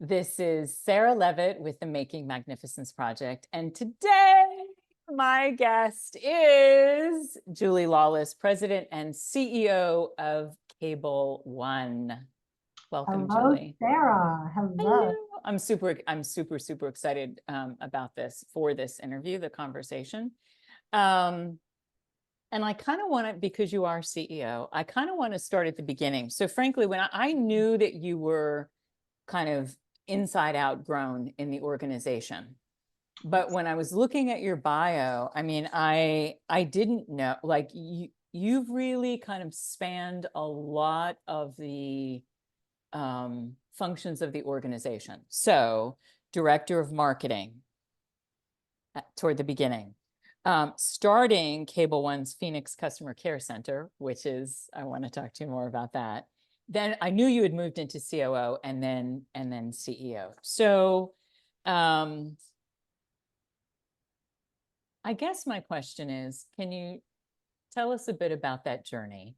This is Sarah Levitt with the Making Magnificence Project. And today, my guest is Julie Laulis, President and CEO of Cable One. Welcome, Hello, Julie. Sarah. Hello. I'm super excited about this interview, the conversation. And I kind of want to, because you are CEO, I kind of want to start at the beginning. So frankly, when I knew that you were kind of inside out grown in the organization, but when I was looking at your bio, I mean, I didn't know, like you've really kind of spanned a lot of the functions of the organization. So director of marketing toward the beginning, starting Cable One's Phoenix Customer Care Center, which is, I want to talk to you more about that. Then I knew you had moved into COO and then CEO. So I guess my question is, can you tell us a bit about that journey?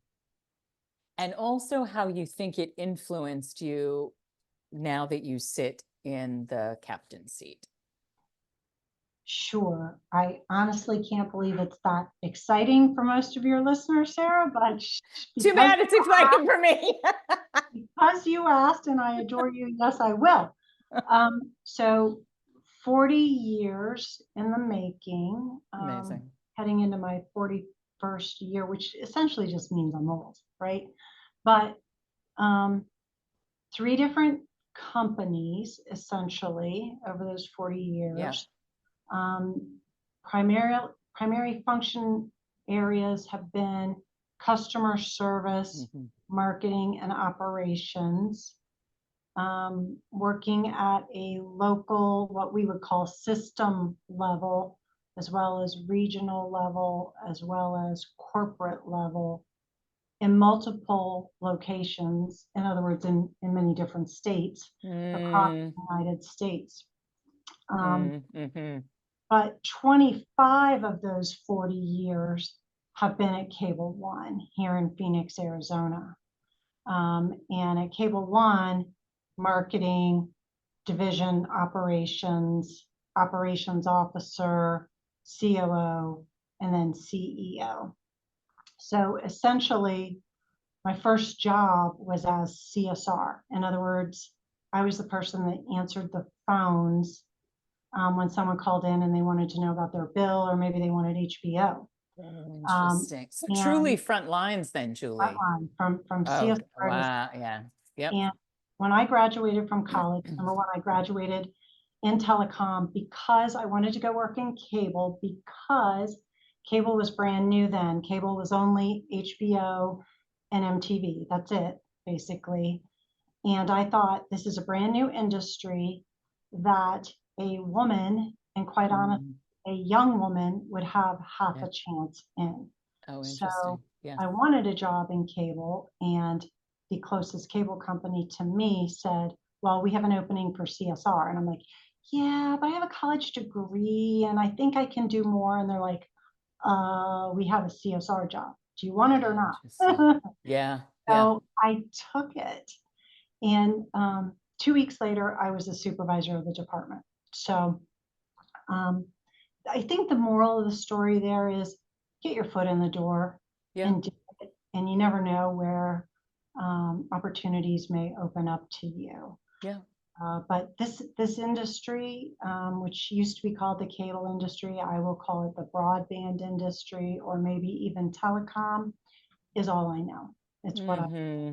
And also how you think it influenced you now that you sit in the captain seat. Sure. I honestly can't believe it's that exciting for most of your listeners, Sarah, but too bad it's exciting for me. Because you asked and I adore you, yes, I will. So 40 years in the making, Amazing. heading into my 41st year, which essentially just means I'm old, right? But 3 different companies, essentially, over those 40 years. Yeah. Primary function areas have been customer service, marketing, and operations. Working at a local, what we would call system level, as well as regional level, as well as corporate level, in multiple locations, in other words, in many different states across the United States. But 25 of those 40 years have been at Cable One here in Phoenix, Arizona. And at Cable One, marketing, division operations, operations officer, COO, and then CEO. So essentially, my first job was as CSR. In other words, I was the person that answered the phones when someone called in and they wanted to know about their bill, or maybe they wanted HBO. Interesting. So truly front lines then, Julie. From CSR. Wow. Yeah. Yep. And when I graduated from college, number one, I graduated in telecom because I wanted to go work in cable, because cable was brand new then. Cable was only HBO and MTV. That's it, basically. And I thought, this is a brand new industry that a woman, and quite honestly, a young woman, would have half a chance in. Oh, interesting. So yeah. I wanted a job in cable, and the closest cable company to me said, well, we have an opening for CSR. And I'm like, yeah, but I have a college degree and I think I can do more. And they're like, we have a CSR job. Do you want it or not? Yeah. So I took it. And 2 weeks later, I was the supervisor of the department. So I think the moral of the story there is get your foot in the door and do it. And you never know where opportunities may open up to you. Yeah. But this industry, which used to be called the cable industry, I will call it the broadband industry, or maybe even telecom, is all I know. It's what I.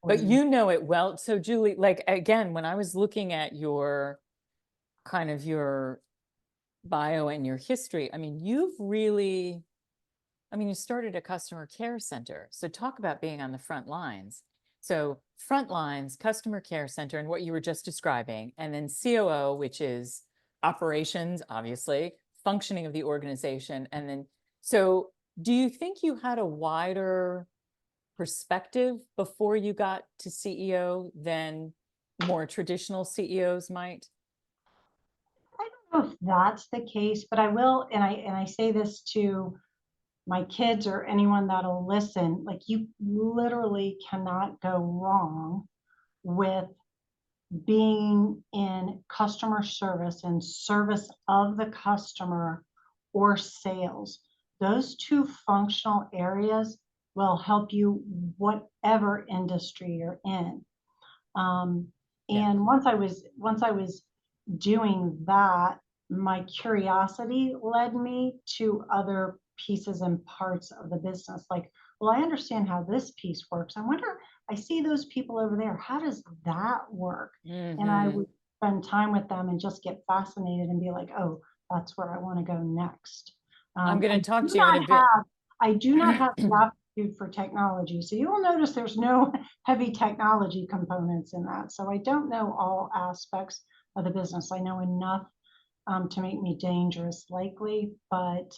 But you know it well. So Julie, like, again, when I was looking at your kind of your bio and your history, I mean, you started a customer care center. So talk about being on the front lines. So front lines, customer care center, and what you were just describing, and then COO, which is operations, obviously, functioning of the organization. And then, so do you think you had a wider perspective before you got to CEO than more traditional CEOs might? I don't know if that's the case, but I will, and I say this to my kids or anyone that'll listen, like, you literally cannot go wrong with being in customer service and service of the customer or sales, those two functional areas will help you whatever industry you're in. Yeah. And once I was doing that, my curiosity led me to other pieces and parts of the business. Like, well, I understand how this piece works. I wonder, I see those people over there. How does that work? And I Mm-hmm. would spend time with them and just get fascinated and be like, oh, that's where I want to go next. I'm going I to talk do to you in a not bit. have, I do not have the aptitude for technology. So you will notice there's no heavy technology components in that. So I don't know all aspects of the business. I know enough to make me dangerous likely, but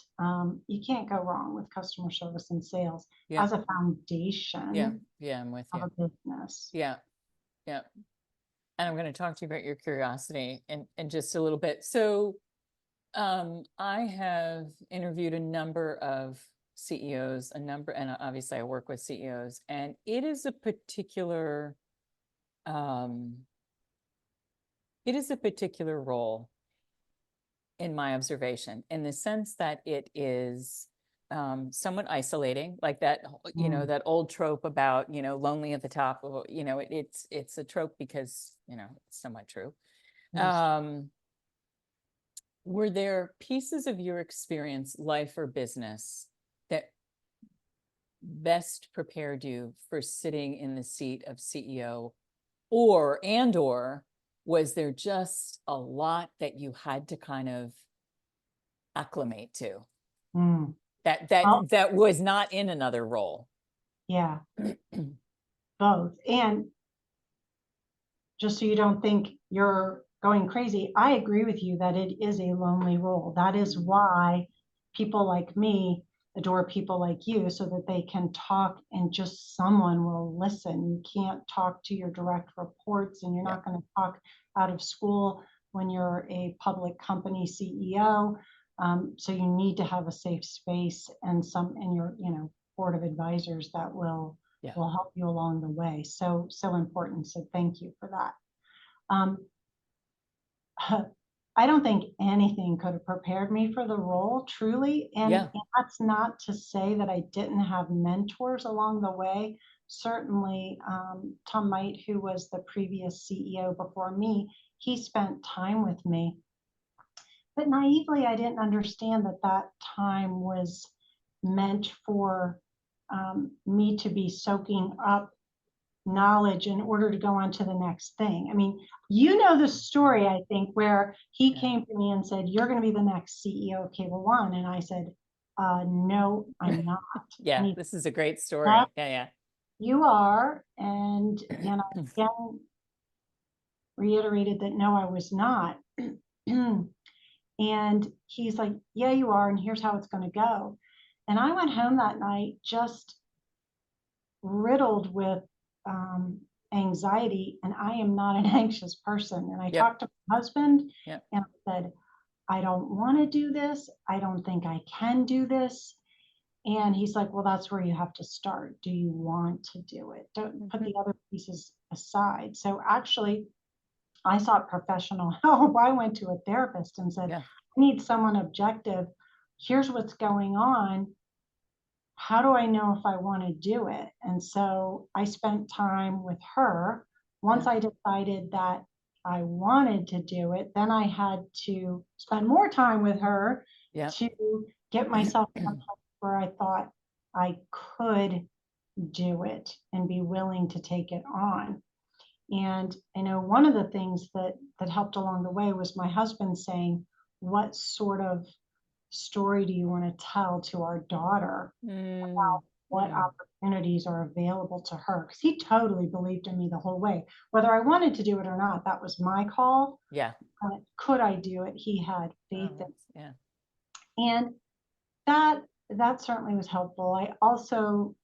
you can't go wrong with customer service and sales Yeah. as a Yeah. foundation Yeah. I'm with of you. a business. Yeah. Yeah. And I'm going to talk to you about your curiosity in just a little bit. So, I have interviewed a number of CEOs, and obviously I work with CEOs, and it is a particular, um, it is a particular role in my observation, in the sense that it is somewhat isolating, like that, Mm, that old trope about, lonely at the top. It's a trope because, it's somewhat true. it is. Um, were there pieces of your experience, life or business, that best prepared you for sitting in the seat of CEO, or was there just a lot that you had to kind of acclimate to Mm. that that Well, that was not in another role? yeah, both. And just so you don't think you're going crazy, I agree with you that it is a lonely role. That is why people like me adore people like you, so that they can talk and just someone will listen. You can't talk to your direct reports, and you're Yeah. not going to talk out of school when you're a public company CEO. So you need to have a safe space and some in your, board of advisors that Yeah. will help you along the way. So important. So thank you for that. Um, I don't think anything could have prepared me for the role, truly. Yeah. And that's not to say that I didn't have mentors along the way. Certainly, Tom Might, who was the previous CEO before me, he spent time with me. But naively, I didn't understand that that time was meant for me to be soaking up knowledge in order to go on to the next thing. I mean, you know the story, I think, where he Yeah. came to me and said, "You're going to be the next CEO of Cable One." And I said, "No, I'm not." And Yeah. he This is a great said, story. Yeah. "You are." And I Yeah. again reiterated that no, I was not. And he's like, "Yeah, you are. And here's how it's going to go." And I went home that night just riddled with anxiety, and I am not an anxious person. And I Yep. talked to my husband Yep. and I said, I don't want to do this. I don't think I can do this. And he's like, well, that's where you have to start. Do you want to do it? Don't put Mhm. the other pieces aside. So actually, I sought professional help. I went to a therapist and said, Yeah. I need someone objective. Here's what's going on. How do I know if I want to do it? And so I spent time with her. Once Yeah. I decided that I wanted to do it, then I had to spend more time with her Yeah. to get myself in a place where I thought I could do it and be willing to take it on. And I know one of the things that helped along the way was my husband saying, what sort of story do you want to tell to our daughter Mm, about what mm. opportunities are available to her? Because he totally believed in me the whole way. Whether I wanted to do it or not, that was my call. Yeah. Could I do it? He had faith Oh, in. yeah. And that that certainly was helpful. I also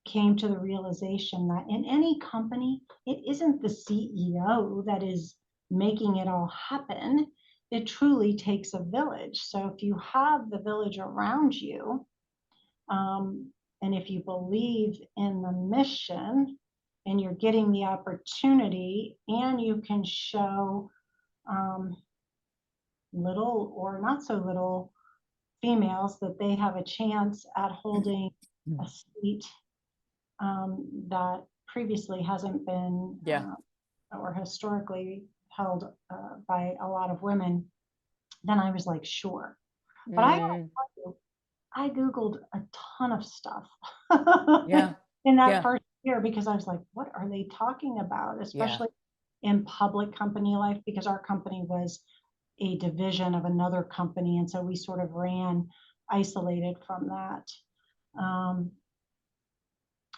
came to the realization that in any company, it isn't the CEO that is making it all happen. It truly takes a village. So if you have the village around you, um, and if you believe in the mission, and you're getting the opportunity, and you can show little or not so little females that they have a chance at holding a seat that previously hasn't been Yeah. or historically held by a lot of women, then I was like, sure. But I gotta Mm, tell you, I Googled a ton of stuff yeah. in that Yeah. first year because I was like, what are they talking about? Yeah. Especially in public company life, because our company was a division of another company. And so we sort of ran isolated from that. Um,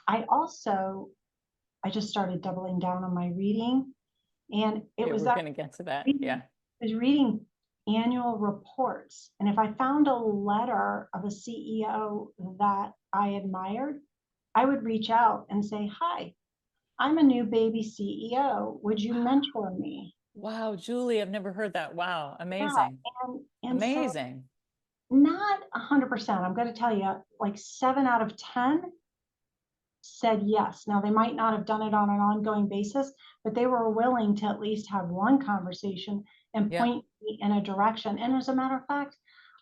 I also, I just started doubling down on my reading, and it Yeah. was We're that going to get to that. reading, Yeah. I was reading annual reports. And if I found a letter of a CEO that I admired, I would reach out and say, hi, I'm a new baby CEO. Would you mentor me? Wow, Julie, I've never heard that. Wow. Yeah. Amazing. And so Amazing. not 100%, I'm going to tell you, like 7 out of 10 said yes. Now, they might not have done it on an ongoing basis, but they were willing to at least have one conversation and Yeah. point me in a direction. And as a matter of fact,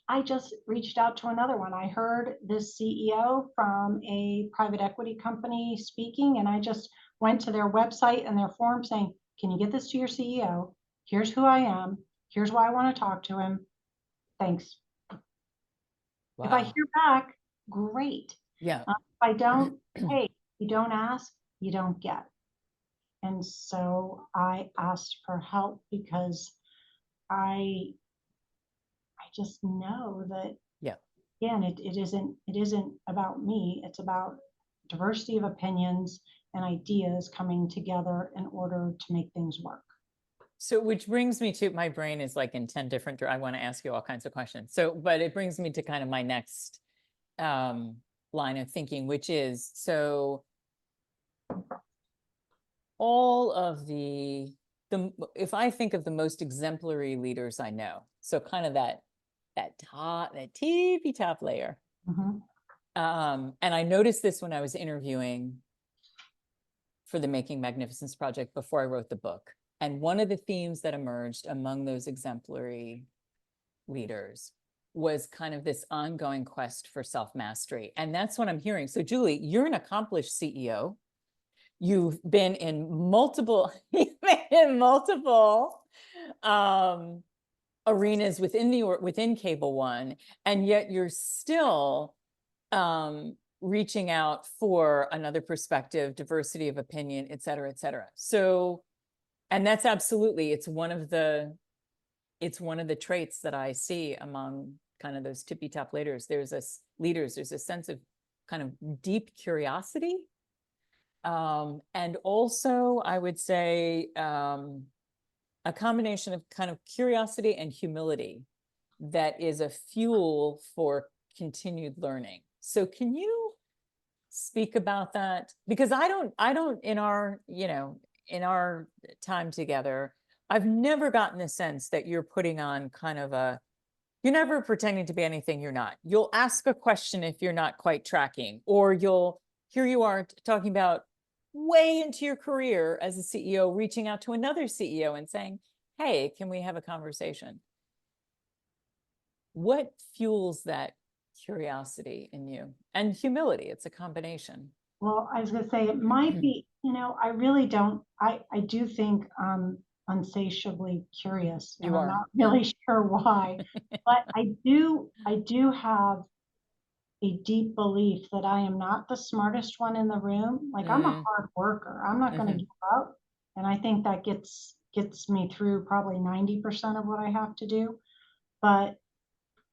I just reached out to another one. I heard this CEO from a private equity company speaking, and I just went to their website and their forum saying, can you get this to your CEO? Here's who I am. Here's why I want to talk to him. Thanks. If I Wow. hear back, great. Yeah. If I don't, hey, you don't ask, you don't get. And so I asked for help because I I just know that, Yeah. again, it isn't about me. It's about diversity of opinions and ideas coming together in order to make things work. So, which brings me to my brain is like in 10 different, I want to ask you all kinds of questions. So, but it brings me to kind of my next line of thinking, which is so all of if I think of the most exemplary leaders I know, so kind of that tippy top layer. Mhm. And I noticed this when I was interviewing for the Making Magnificence project before I wrote the book. And one of the themes that emerged among those exemplary leaders was kind of this ongoing quest for self-mastery. And that's what I'm hearing. So Julie, you're an accomplished CEO. You've been in multiple, arenas within Cable One, and yet you're still reaching out for another perspective, diversity of opinion, et cetera, et cetera. So, and that's absolutely, it's one of the traits that I see among kind of those tippy top leaders. There's a sense of kind of deep curiosity. And also I would say a combination of kind of curiosity and humility that is a fuel for continued learning. So can you speak about that? Because I don't in our, in our time together, I've never gotten the sense that you're putting on kind of you're never pretending to be anything you're not. You'll ask a question if you're not quite tracking, or here you are talking about way into your career as a CEO, reaching out to another CEO and saying, hey, can we have a conversation? What fuels that curiosity in you and humility? It's a combination. Well, I was going to say it might be, I really don't, I do think I'm unsatiably curious, and You I'm are, not yeah. really sure why, but I do have a deep belief that I am not the smartest one in the room. Like, I'm a Mm, hard worker. I'm not going to mhm. give up. And I think that gets me through probably 90% of what I have to do. But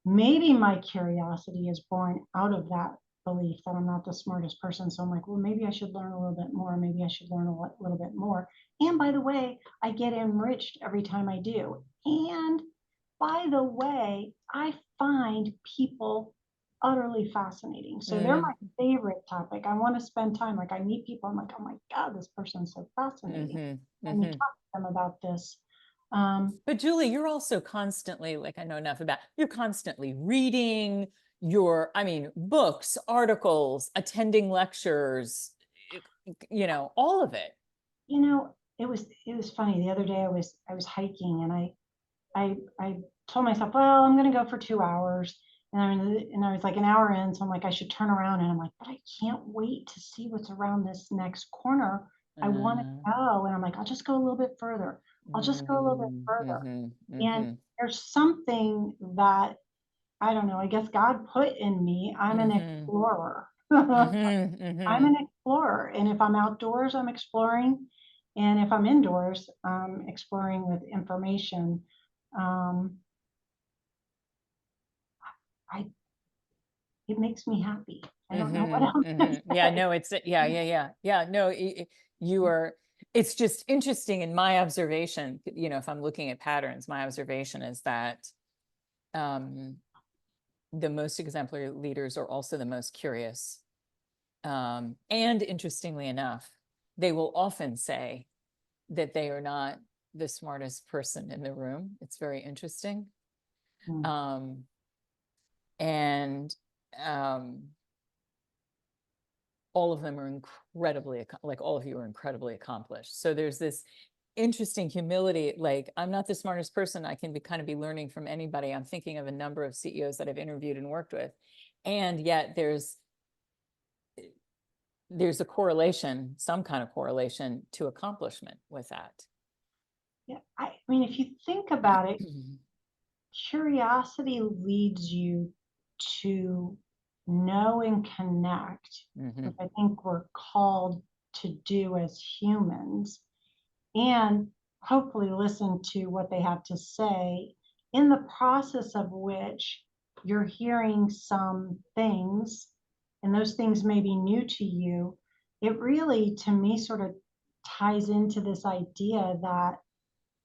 maybe my curiosity is born out of that belief that I'm not the smartest person. So I'm like, well, maybe I should learn a little bit more. Maybe I should learn a little bit more. And by the way, I get enriched every time I do. And by the way, I find people utterly fascinating. So they're my Mm, favorite topic. I want to spend time. Like, I meet people, I'm like, oh my God, this person's so fascinating. mhm, Let me mhm. talk to them about this. Um, But Julie, you're also constantly, like I know enough about, you're constantly reading books, articles, attending lectures, you know, all of it. You know, it was funny. The other day I was hiking, and I told myself, well, I'm gonna go for 2 hours. And I was like an hour in, so I'm like, I should turn around, and I'm like, but I can't wait to see what's around this next corner. I want to Uh, go. And I'm like, I'll just go a little bit further. I'll just go a little bit further. And there's something that, I don't know, I guess God put in me. I'm an explorer. I'm an explorer. And if I'm outdoors, I'm exploring. And if I'm indoors, I'm exploring with information. Um, I It makes me happy. I don't know what else to Yeah, say. no, it's, yeah, no, you are, it's just interesting in my observation, you know, if I'm looking at patterns, my observation is that the most exemplary leaders are also the most curious. And interestingly enough, they will often say that they are not the smartest person in the room. It's very interesting. Mm. And all of them are incredibly, like all of you are incredibly accomplished. So there's this interesting humility, like I'm not the smartest person. I can be kind of be learning from anybody. I'm thinking of a number of CEOs that I've interviewed and worked with. And yet there's a correlation, some kind of correlation to accomplishment with that. Yeah, I mean, if you think about it, curiosity leads you to know and connect, which I think we're called to do as humans, and hopefully listen to what they have to say, in the process of which you're hearing some things, and those things may be new to you. It really, to me, sort of ties into this idea that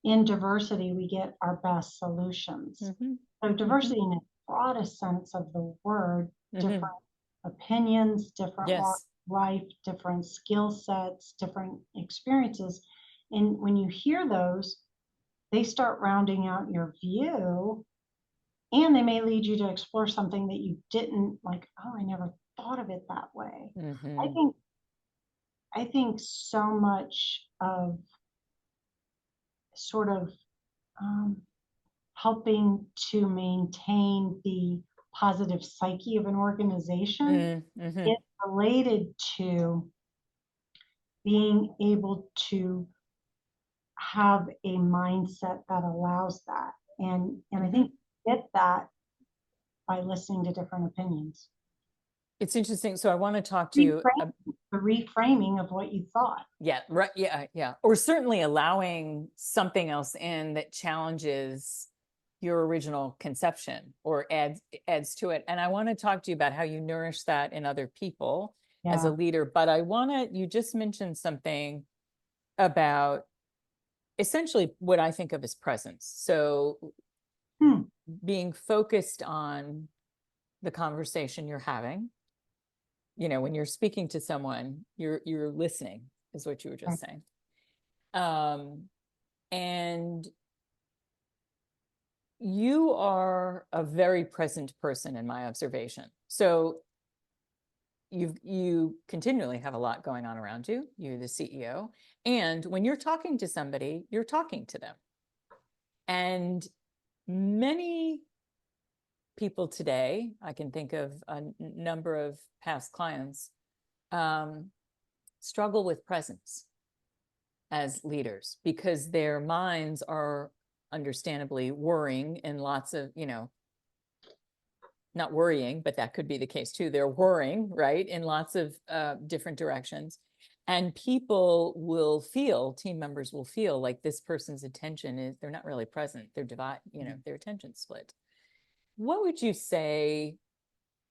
in diversity, we get our best solutions. So diversity in the broadest sense of the word, different opinions, different walks of life, different skill sets, different experiences. And when you hear those, they start rounding out your view, and they may lead you to explore something that you didn't like, oh, I never thought of it that way. I think so much of sort of helping to maintain the positive psyche of an organization is related to being able to have a mindset that allows that. And I think you get that by listening to different opinions. It's interesting. So I want to talk to you. The reframing of what you thought. Yeah, right. Yeah. Or certainly allowing something else in that challenges your original conception or adds to it. And I want to talk to you about how you nourish that in other people as a leader. But you just mentioned something about essentially what I think of as presence. So being focused on the conversation you're having. You know, when you're speaking to someone, you're listening, is what you were just saying. And you are a very present person in my observation. So you continually have a lot going on around you. You're the CEO. And when you're talking to somebody, you're talking to them. And many people today, I can think of a number of past clients, struggle with presence as leaders because their minds are understandably worrying in lots of, you know, not worrying, but that could be the case too. They're worrying, right, in lots of different directions. And people will feel, team members will feel like this person's attention is, they're not really present. They're their attention's split. What would you say,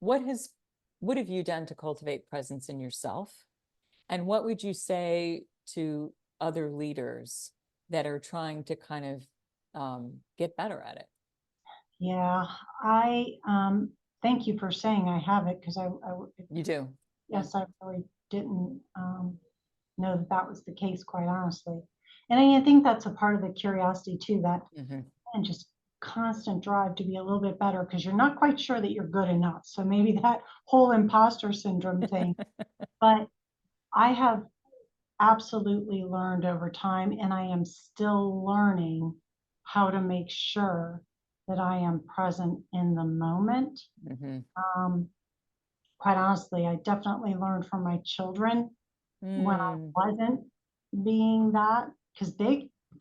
what have you done to cultivate presence in yourself? And what would you say to other leaders that are trying to kind of get better at it? Yeah, I thank you for saying I have it, because You do. Yes, I really didn't know that that was the case, quite honestly. And I think that's a part of the curiosity too, that and just constant drive to be a little bit better, because you're not quite sure that you're good enough. So maybe that whole imposter syndrome thing. But I have absolutely learned over time, and I am still learning how to make sure that I am present in the moment. Mhm. Um, Quite honestly, I definitely learned from my children when I Mm, wasn't being that, because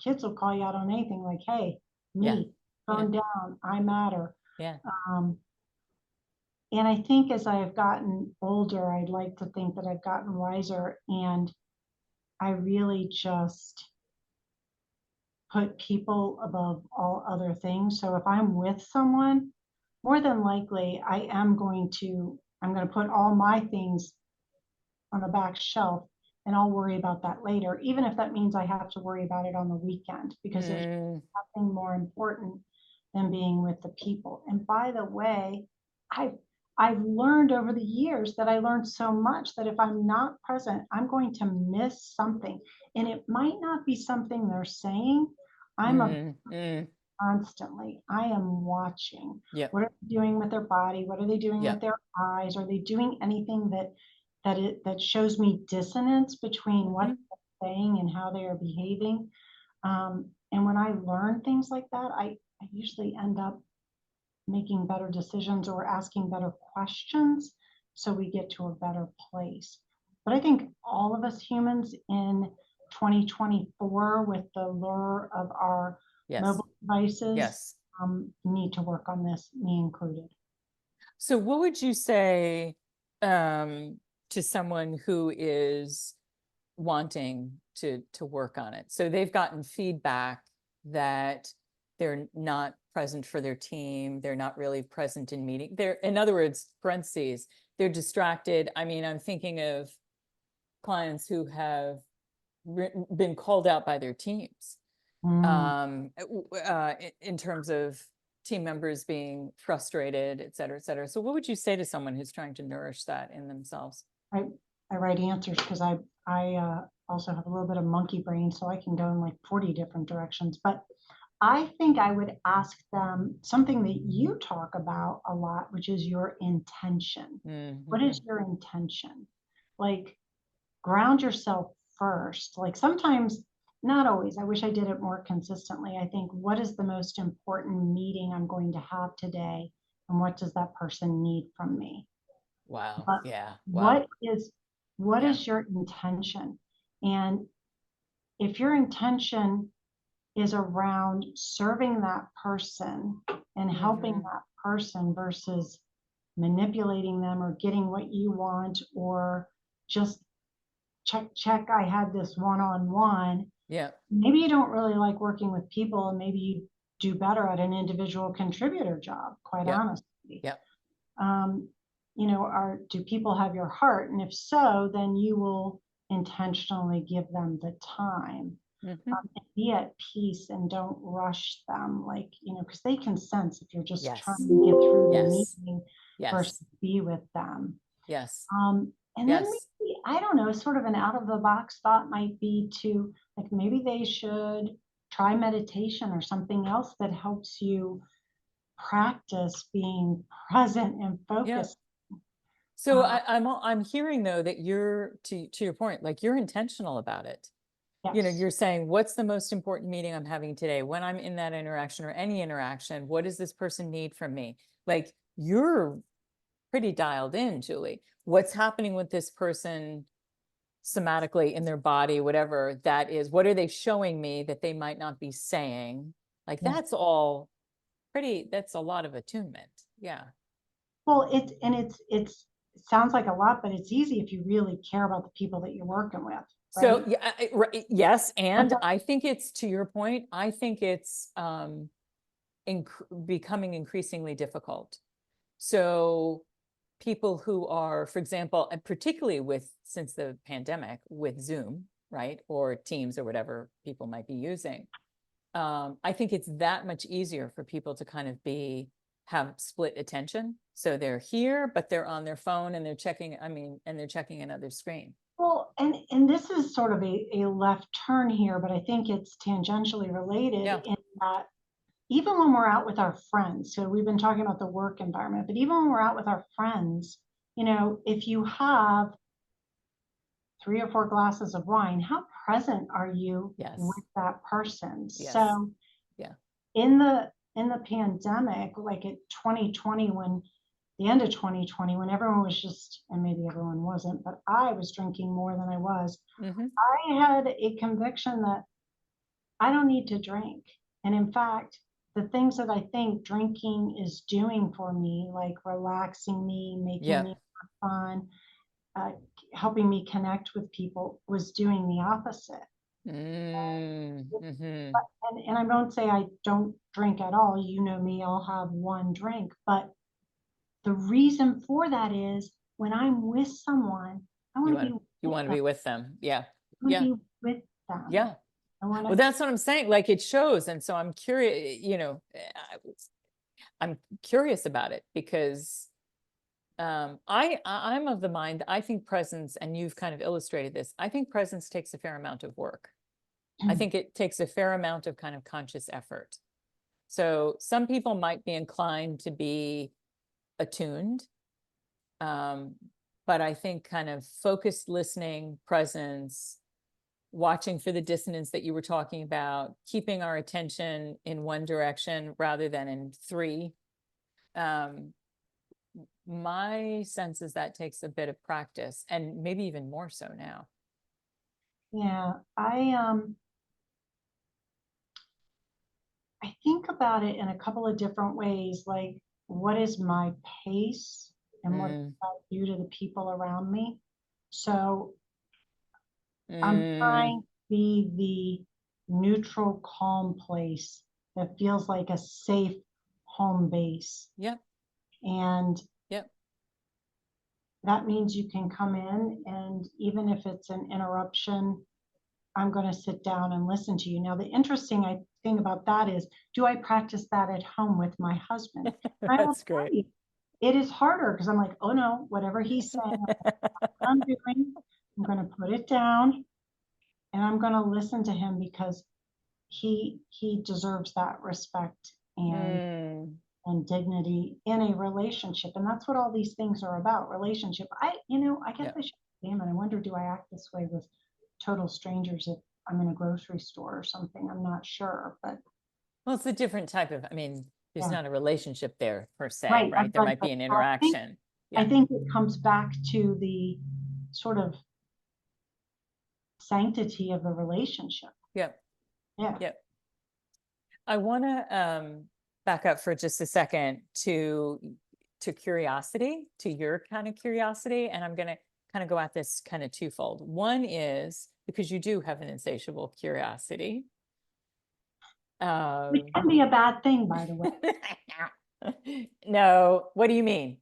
kids will call you out on anything like, hey, yeah, me, yeah, phone down, I matter. yeah. Um, and I think as I have gotten older, I'd like to think that I've gotten wiser, and I really just put people above all other things. So if I'm with someone, more than likely I'm going to put all my things on the back shelf, and I'll worry about that later, even if that means I have to worry about it on the weekend, because there's Mm, nothing more important than being with the people. And by the way, I've I've learned over the years that I learned so much that if I'm not present, I'm going to miss something. And it might not be something they're saying. I'm a mm, mm. constantly. I am watching. Yep, What are they doing with their body? What are they doing with yep. their eyes? Are they doing anything that shows me dissonance between what Mhm. they're saying and how they are behaving? And when I learn things like that, I usually end up making better decisions or asking better questions so we get to a better place. But I think all of us humans in 2024, with the lure of our Yes, mobile devices, yes. need to work on this, me included. So what would you say to someone who is wanting to work on it? So they've gotten feedback that they're not present for their team, they're not really present in meeting. They're, in other words, parentheses, they're distracted. I mean, I'm thinking of clients who have been called out by their teams Mm, in terms of team members being frustrated, et cetera, et cetera. So what would you say to someone who's trying to nourish that in themselves? I, I write answers because I also have a little bit of monkey brain, so I can go in like 40 different directions. But I think I would ask them something that you talk about a lot, which is your intention. What Mm-hmm. is your intention? Like, ground yourself first. Like, sometimes, not always, I wish I did it more consistently. I think, what is the most important meeting I'm going to have today? And what does that person need from me? Wow. But Yeah. Wow. what is what Yeah. is your intention? And if your intention is around serving that person and helping Mm-hmm. that person versus manipulating them or getting what you want, or just check, I had this one-on-one. Yeah. Maybe you don't really like working with people, and maybe you do better at an individual contributor job, quite Yep. honestly. Yep. um, do people have your heart? And if so, then you will intentionally give them the time, Mm-hmm. and be at peace, and don't rush them, like, because they can sense if you're just trying Yes. to get through the Yes. meeting versus Yes. be with them. Yes. And then Yes. maybe, I don't know, sort of an out of the box thought might be to, like, maybe they should try meditation or something else that helps you practice being present and Yeah. focused. So uh, I'm hearing though that you're to your point, like you're intentional about it. You know, yes. you're saying, what's the most important meeting I'm having today? When I'm in that interaction or any interaction, what does this person need from me? Like you're pretty dialed in, Julie. What's happening with this person somatically in their body, whatever that is, what are they showing me that they might not be saying? Like Yeah. that's all pretty, that's a lot of attunement. Yeah. Well, it sounds like a lot, but it's easy if you really care about the people that you're working with, So right? yeah, yes, and I think it's to your point. I think it's becoming increasingly difficult. So people who are, for example, and particularly with since the pandemic with Zoom, right, or Teams or whatever people might be using, I think it's that much easier for people to kind of have split attention. So they're here, but they're on their phone and they're checking, I mean, and they're checking another screen. Well, and this is sort of a left turn here, but I think it's tangentially related Yeah. in that even when we're out with our friends, so we've been talking about the work environment, but even when we're out with our friends, if you have 3 or 4 glasses of wine, how present are you Yes. with that person? Yes. So Yeah. in the pandemic, like at 2020, when the end of 2020, when everyone was just, and maybe everyone wasn't, but I was drinking more than I was, I had a conviction that I don't need to drink. And in fact, the things that I think drinking is doing for me, like relaxing me, making me more fun, helping me connect with people, was doing the opposite. Mm-hmm. And I won't say I don't drink at all. You know me, I'll have one drink. But the reason for that is when I'm with someone, I want to be You want to be with them. Yeah. I want Yeah. to be with them. Yeah. I want Well, to. that's what I'm saying. Like it shows. And so I'm curious, I'm curious about it because I'm of the mind, I think presence, and you've kind of illustrated this, I think presence takes a fair amount of work. I think it takes a fair amount of kind of conscious effort. So some people might be inclined to be attuned. But I think kind of focused listening, presence, watching for the dissonance that you were talking about, keeping our attention in one direction rather than in three. My sense is that takes a bit of practice, and maybe even more so now. Yeah, I think about it in a couple of different ways, like what is my pace and what does that do to the people around me? So I'm trying to be the neutral, calm place that feels like a safe home base. Yep. And Yep. that means you can come in, and even if it's an interruption, I'm going to sit down and listen to you. Now, the interesting thing about that is, do I practice that at home with my husband? I will That's tell great. you, it is harder because I'm like, oh no, whatever he's saying, I'm doing, I'm going to put it down and I'm going to listen to him because he deserves that respect and dignity in a relationship. And that's what all these things are about, relationship. I guess I should damn it. I wonder, do I act this way with total strangers if I'm in a grocery store or something? I'm not sure, but Well, it's a different type of, I mean, there's not a relationship there per se, right? There might be an So interaction. I think it comes back to the sort of sanctity of the relationship. Yep. Yeah. Yep. I want to back up for just a second to curiosity, to your kind of curiosity, and I'm going to kind of go at this kind of twofold. One is because you do have an insatiable curiosity. Which can be a bad thing, by the way. No, what do you mean?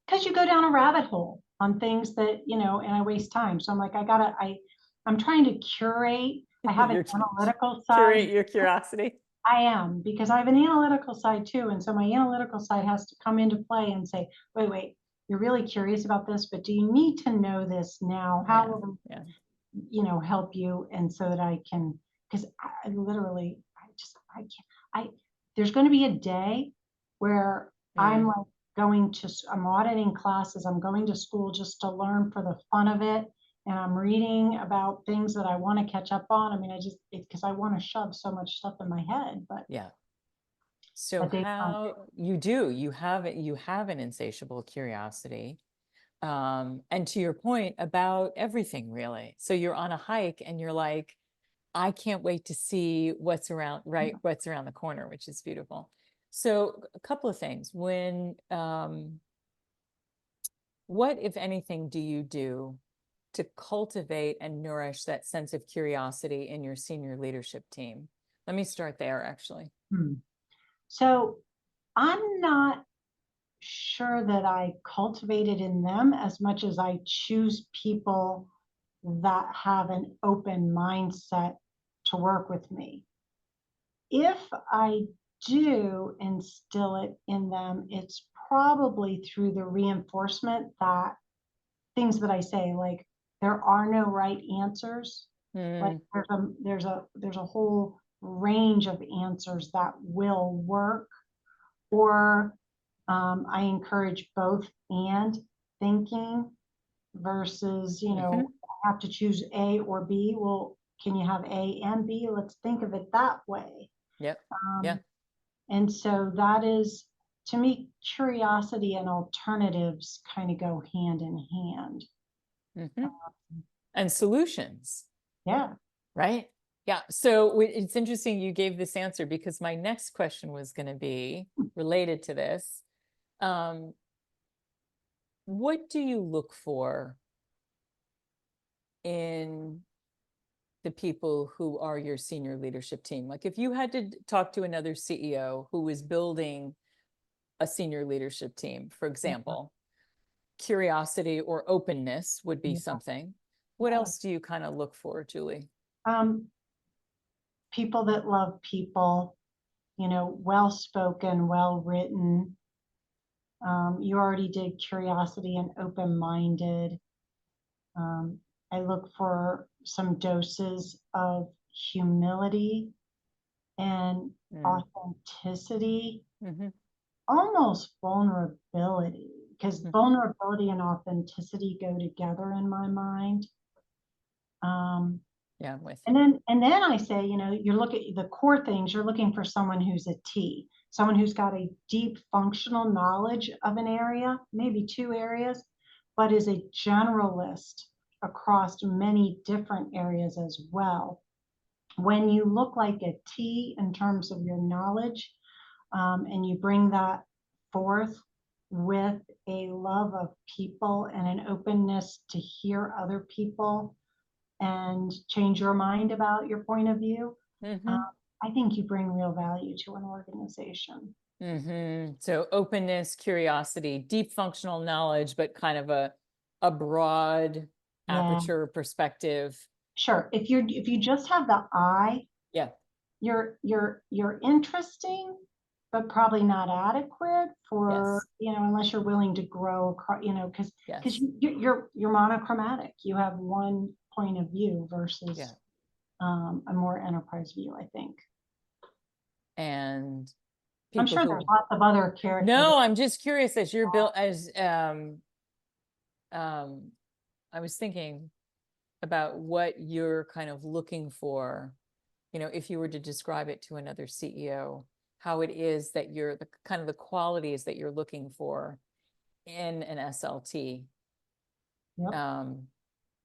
Because you go down a rabbit hole on things that, and I waste time. So I'm like, I'm trying to curate. I have an analytical side. Curate your curiosity. I am, because I have an analytical side too. And so my analytical side has to come into play and say, wait, you're really curious about this, but do you need to know this now? How will it, help you? And so that I can, because I literally, I can't, there's going to be a day where I'm like I'm auditing classes. I'm going to school just to learn for the fun of it. And I'm reading about things that I want to catch up on. I mean, because I want to shove so much stuff in my head, but yeah. So how you have an insatiable curiosity. And to your point about everything really. So you're on a hike and you're like, I can't wait to see what's around the corner, which is beautiful. So a couple of things. When, what, if anything, do you do to cultivate and nourish that sense of curiosity in your senior leadership team? Let me start there, actually. So I'm not sure that I cultivate it in them as much as I choose people that have an open mindset to work with me. If I do instill it in them, it's probably through the reinforcement that things that I say, like there are no right answers. Like there's a whole range of answers that will work. Or I encourage both and thinking versus, have to choose A or B. Well, can you have A and B? Let's think of it that way. Yep. Yeah. And so that is, to me, curiosity and alternatives kind of go hand in hand. And solutions. Yeah. Right. Yeah. So it's interesting you gave this answer, because my next question was going to be related to this. What do you look for in the people who are your senior leadership team? Like, if you had to talk to another CEO who was building a senior leadership team, for example, curiosity or openness would be something. What else do you kind of look for, Julie? People that love people, well-spoken, well-written. You already did curiosity and open-minded. I look for some doses of humility and authenticity, almost vulnerability, because vulnerability and authenticity go together in my mind. Yeah, I'm with you. And then I say, you look at the core things, you're looking for someone who's a T, someone who's got a deep functional knowledge of an area, maybe two areas, but is a generalist across many different areas as well. When you look like a T in terms of your knowledge, and you bring that forth with a love of people and an openness to hear other people and change your mind about your point of view, I think you bring real value to an organization. So openness, curiosity, deep functional knowledge, but kind of a broad aperture perspective. Sure. If you just have the eye, yeah, you're interesting, but probably not adequate for, unless you're willing to grow across, because you're monochromatic. You have one point of view versus a more enterprise view, I think. And I'm sure there's lots of other characters. No, I'm just curious, as you're built, as I was thinking about what you're kind of looking for, if you were to describe it to another CEO, how it is that you're the kind of the qualities that you're looking for in an SLT.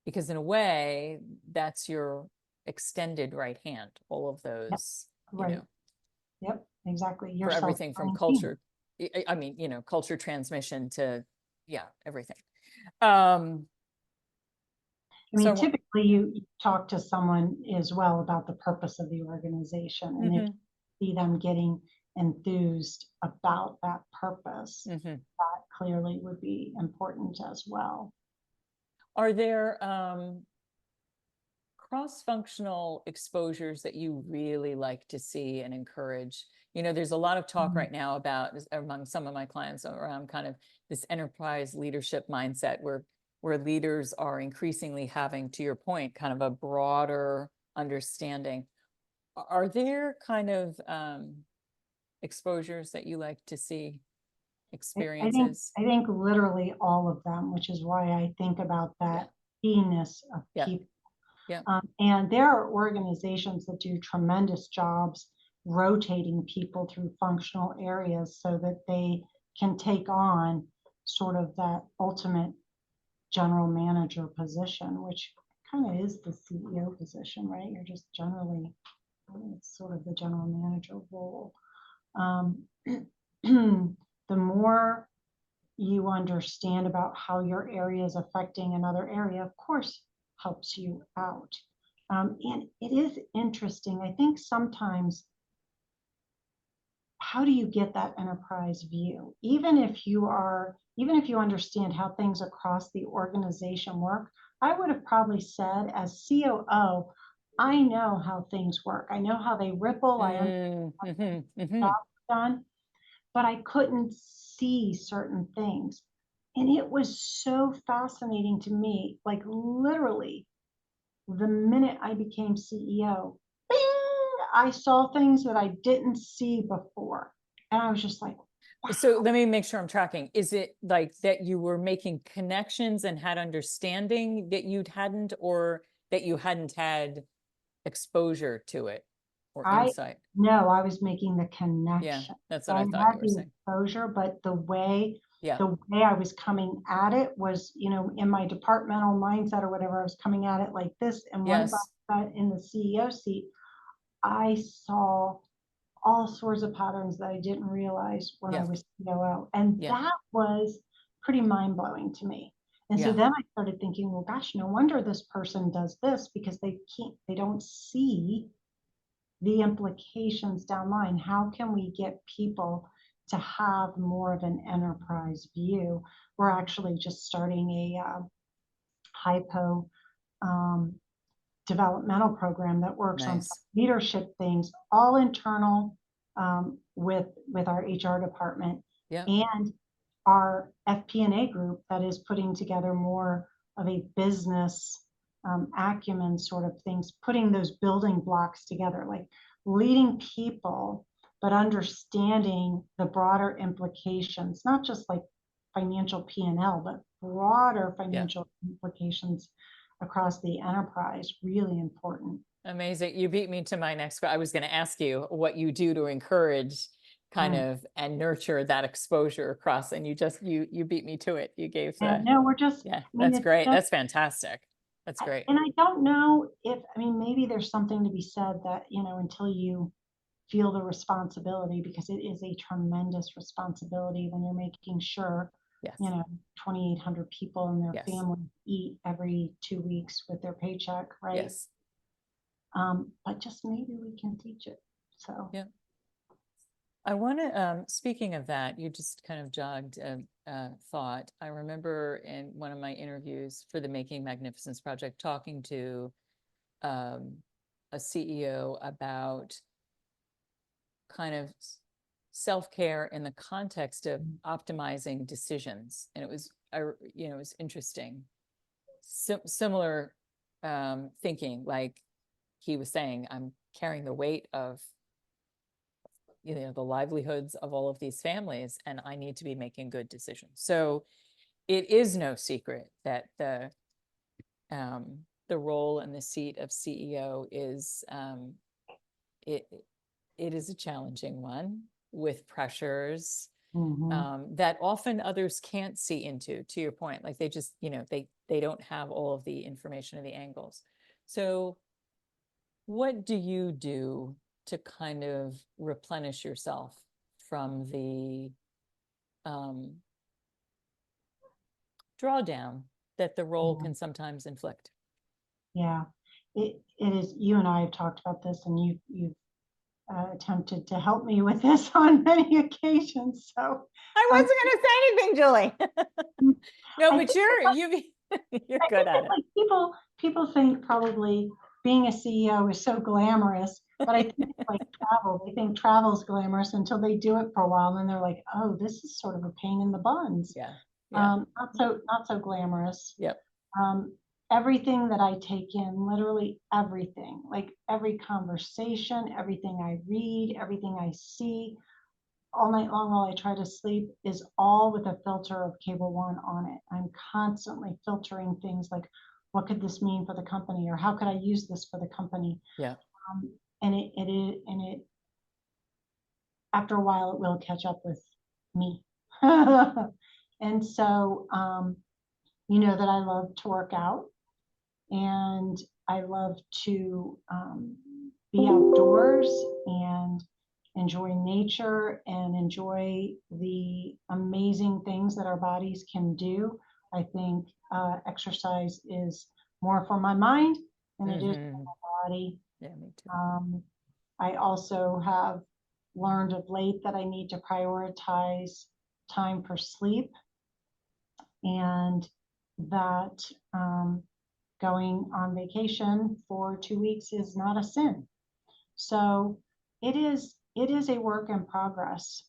Because in a way, that's your extended right hand, all of those, Yep, exactly. For everything from culture, I mean, culture transmission to, everything. I mean, typically you talk to someone as well about the purpose of the organization, and if you see them getting enthused about that purpose, that clearly would be important as well. Are there cross-functional exposures that you really like to see and encourage? There's a lot of talk right now about, among some of my clients, around kind of this enterprise leadership mindset where leaders are increasingly having, to your point, kind of a broader understanding. Are there kind of exposures that you like to see, experiences? I think literally all of them, which is why I think about that keenness of people. And there are organizations that do tremendous jobs rotating people through functional areas so that they can take on sort of that ultimate general manager position, which kind of is the CEO position, right? You're just generally, it's sort of the general manager role. The more you understand about how your area is affecting another area, of course, helps you out. And it is interesting. I think sometimes, how do you get that enterprise view? Even if you understand how things across the organization work, I would have probably said, as COO, I know how things work. I know how they ripple. I understand how jobs done, but I couldn't see certain things. And it was so fascinating to me, like literally the minute I became CEO, bing, I saw things that I didn't see before. And I was just like, So let me make sure I'm tracking. Is it like that you were making connections and had understanding that you hadn't, or that you hadn't had exposure to it or I insight? no, I was making the Yeah, connection. that's So what I I thought you had were the saying. exposure, but Yeah, the way I was coming at it was, in my departmental mindset or whatever, I was coming at it like this. And once yes, I got in the CEO seat, I saw all sorts of patterns that I didn't realize when I yeah, was COO. And yeah, that was pretty mind blowing to me. And so yeah, then I started thinking, well, gosh, no wonder this person does this, because they don't see the implications down line. How can we get people to have more of an enterprise view? We're actually just starting a hypo um, developmental program that works on nice. leadership things, all internal, with our HR department, Yeah, and our FP&A group that is putting together more of a business acumen sort of things, putting those building blocks together, like leading people, but understanding the broader implications, not just like financial P&L, but broader yeah. financial implications across the enterprise, really important. Amazing. You beat me to my next, I was going to ask you what you do to encourage kind Mm. of and nurture that exposure across, and you beat me to it. You gave And the, no, we're just, yeah, I mean, that's it's great. just, That's fantastic. That's great. and I don't know if, I mean, maybe there's something to be said that, until you feel the responsibility, because it is a tremendous responsibility when you're making sure, Yes, 2,800 people and their yes, family eat every 2 weeks with their paycheck, right? yes. But just maybe we can teach it. So, Yeah. I want to, speaking of that, you just kind of jogged a thought. I remember in one of my interviews for the Making Magnificence project, talking to um, a CEO about kind of self-care in the context of optimizing decisions. And it was, it was interesting. Similar thinking, like he was saying, I'm carrying the weight of the livelihoods of all of these families, and I need to be making good decisions. So it is no secret that the role and the seat of CEO is it it is a challenging one with pressures mhm. that often others can't see into, to your point, like they just, they don't have all of the information or the angles. So what do you do to kind of replenish yourself from the um, drawdown that the role Yeah. can sometimes inflict? Yeah. It is, you and I have talked about this, and you've attempted to help me with this on many occasions. So I I, wasn't going to say anything, Julie. No, I but think you're I good think at that, it. like, people think probably being a CEO is so glamorous, but I think it's like travel. They think travel's glamorous until they do it for a while, and then they're like, oh, this is sort of a pain in the buns. Yeah, yeah, Not so glamorous. yep, Um, Everything that I take in, literally everything, like every conversation, everything I read, everything I see, all night long while I try to sleep, is all with a filter of Cable One on it. I'm constantly filtering things like, what could this mean for the company, or how could I use this for the company? yeah, Um, and it, after a while, it will catch up with me. And so, you know that I love to work out, and I love to be outdoors and enjoy nature and enjoy the amazing things that our bodies can do. I think exercise is more for my mind than it is for mm-hmm. my body. Yeah, me too. Um, I also have learned of late that I need to prioritize time for sleep, and that going on vacation for 2 weeks is not a sin. So it is a work in progress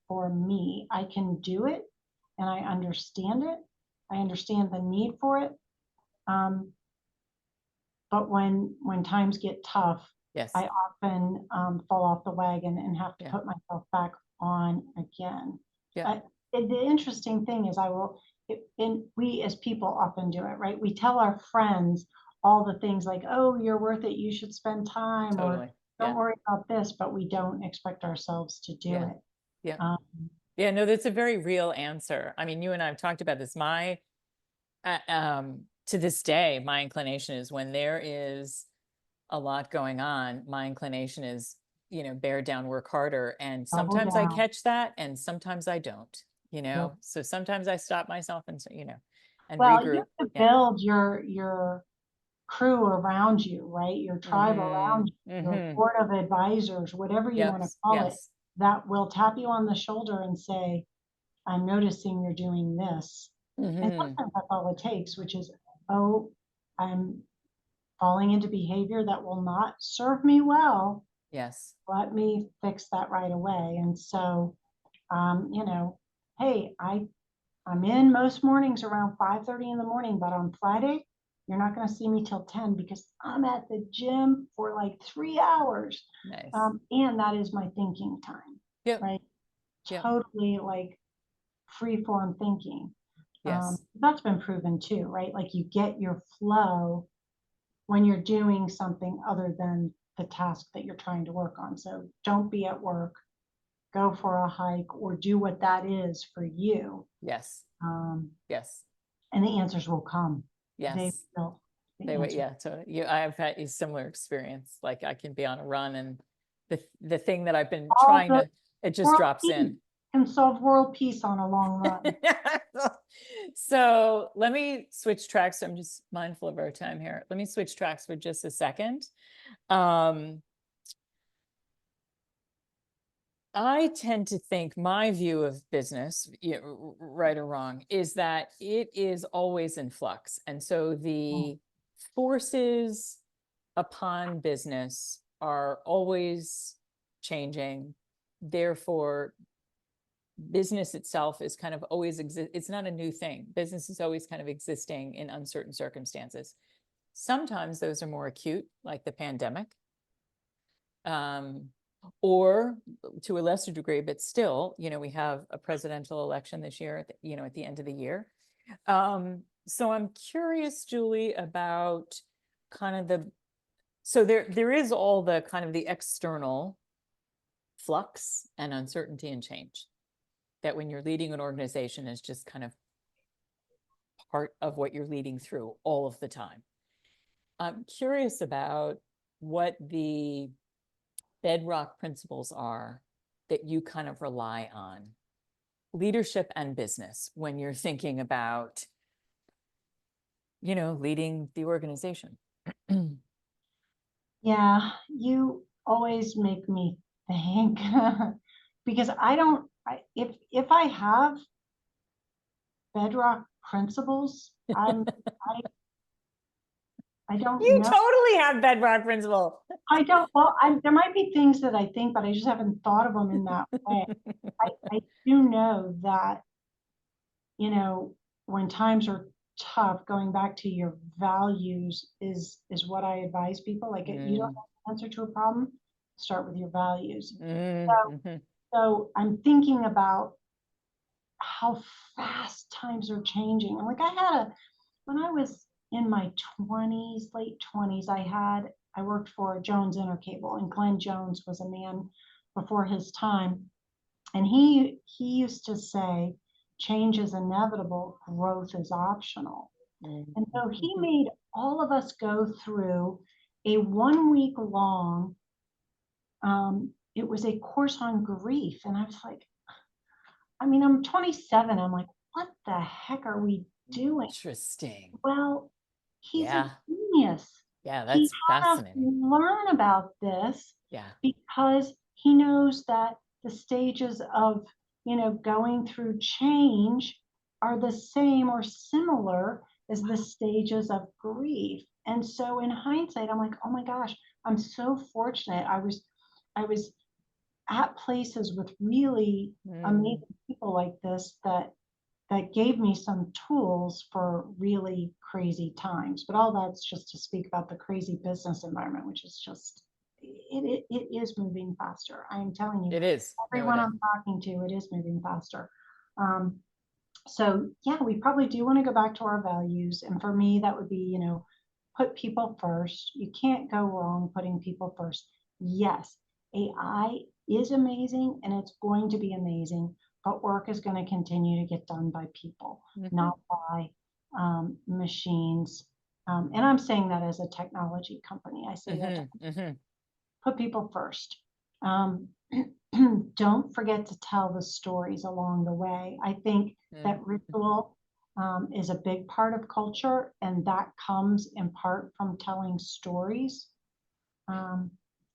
for me. I can do it, and I understand it. I understand the need for it. Um, but when times get tough, Yes, I often fall off the wagon and have to yeah, put myself back on again. Yeah. The interesting thing is and we as people often do it, right? We tell our friends all the things like, oh, you're worth it, you should spend time, or Totally. don't Yeah. worry about this, but we don't expect ourselves to do Yeah. it. Yeah. Um, Yeah. No, that's a very real answer. I mean, you and I have talked about this. To this day, my inclination is when there is a lot going on, my inclination is, bear down, work harder. And Double sometimes I down. catch that and sometimes I don't, Yep. so sometimes I stop myself and, and Well, you regroup. have to Yeah. build your crew around you, right? Your tribe around you, your Mm-hmm. board of advisors, whatever you Yep. want to call it, Yes. that will tap you on the shoulder and say, I'm noticing you're doing this. And Mm-hmm. sometimes that's all it takes, which is, oh, I'm falling into behavior that will not serve me well. Yes. Let me fix that right away. And so, hey, I'm in most mornings around 5:30 in the morning, but on Friday, you're not going to see me till 10 because I'm at the gym for like 3 hours. Nice. And that is my thinking time, Yep. right? Yep. Totally like free form thinking. Yes. That's been proven too, right? Like you get your flow when you're doing something other than the task that you're trying to work on. So don't be at work, go for a hike, or do what that is for you. Yes. Um, Yes. and the answers will come. They Yes. will. The They would, answer. yeah. So I've had a similar experience. Like I can be on a run and the thing that I've been All trying the to, it just world drops peace in. can solve world peace on a long run. So let me switch tracks. I'm just mindful of our time here. Let me switch tracks for just a second. I tend to think my view of business, right or wrong, is that it is always in flux. And so the forces upon business are always changing. Therefore, business itself is kind of always it's not a new thing. Business is always kind of existing in uncertain circumstances. Sometimes those are more acute, like the pandemic. Or to a lesser degree, but still, we have a presidential election this year, at the end of the year. So I'm curious, Julie, about kind of so there is all the kind of the external flux and uncertainty and change that when you're leading an organization is just kind of part of what you're leading through all of the time. I'm curious about what the bedrock principles are that you kind of rely on, leadership and business, when you're thinking about, leading the organization. Yeah, you always make me think because I don't. If I have bedrock principles, I don't You know. totally have bedrock principle. I don't. Well, there might be things that I think, but I just haven't thought of them in that way. I do know that, when times are tough, going back to your values is what I advise people. Like you don't have an answer to a problem, start with your values. Mm-hmm. So I'm thinking about how fast times are changing. And like when I was in my 20s, late 20s, I worked for Jones Intercable, and Glenn Jones was a man before his time. And he used to say, change is inevitable, growth is optional. And so he Mm-hmm. made all of us go through a 1 week long, it was a course on grief. And I was like, I'm 27. I'm like, what the heck are we doing? Interesting. Well, he's a Yeah. genius. Yeah, He that's had us fascinating. learn about this Yeah. because he knows that the stages of, going through change are the same or similar as the stages of grief. And so in hindsight, I'm like, oh my gosh, I'm so fortunate. I was at places with really Mm. amazing people like this that gave me some tools for really crazy times. But all that's just to speak about the crazy business environment, which is just, it is moving faster. I am telling you, It is. No, it everyone is. I'm talking to, it is moving faster. So yeah, we probably do want to go back to our values. And for me, that would be, you know, put people first. You can't go wrong putting people first. Yes, AI is amazing and it's going to be amazing, but work is going to continue to get done by people, not by machines. And I'm saying that as a technology company. I say that to put people first. Um, don't forget to tell the stories along the way. I think that ritual is a big part of culture, and that comes in part from telling stories.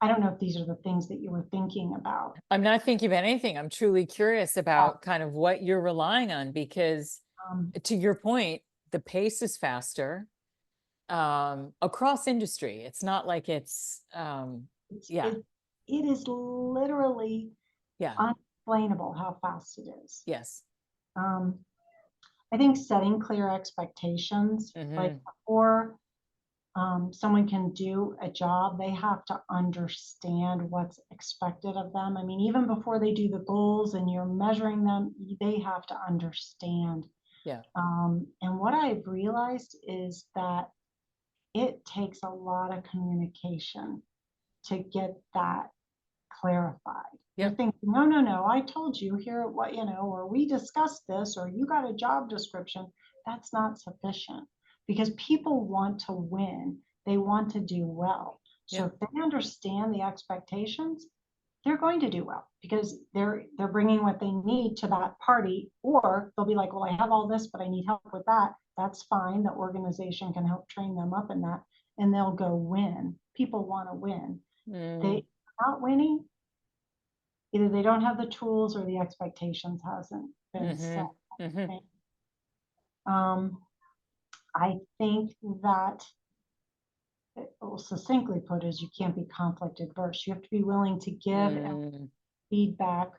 I don't know if these are the things that you were thinking about. I'm not thinking of anything. I'm truly curious about kind of what you're relying on, because to your point, the pace is faster across industry. It's not like it's yeah, it is literally yeah, unexplainable how fast it is. yes. I think setting clear expectations, like before someone can do a job, they have to understand what's expected of them. I mean, even before they do the goals and you're measuring them, they have to understand. Yeah. And what I've realized is that it takes a lot of communication to get that clarified. You're thinking, no, no, no, I told you here what, you know, or we discussed this, or you got a job description. That's not sufficient because people want to win. They want to do well. So if they understand the expectations, they're going to do well because they're bringing what they need to that party, or they'll be like, well, I have all this, but I need help with that. That's fine. The organization can help train them up in that, and they'll go win. People want to win. They not winning, either they don't have the tools or the expectations hasn't been set. Okay? I think that succinctly put is you can't be conflict adverse. You have to be willing to give feedback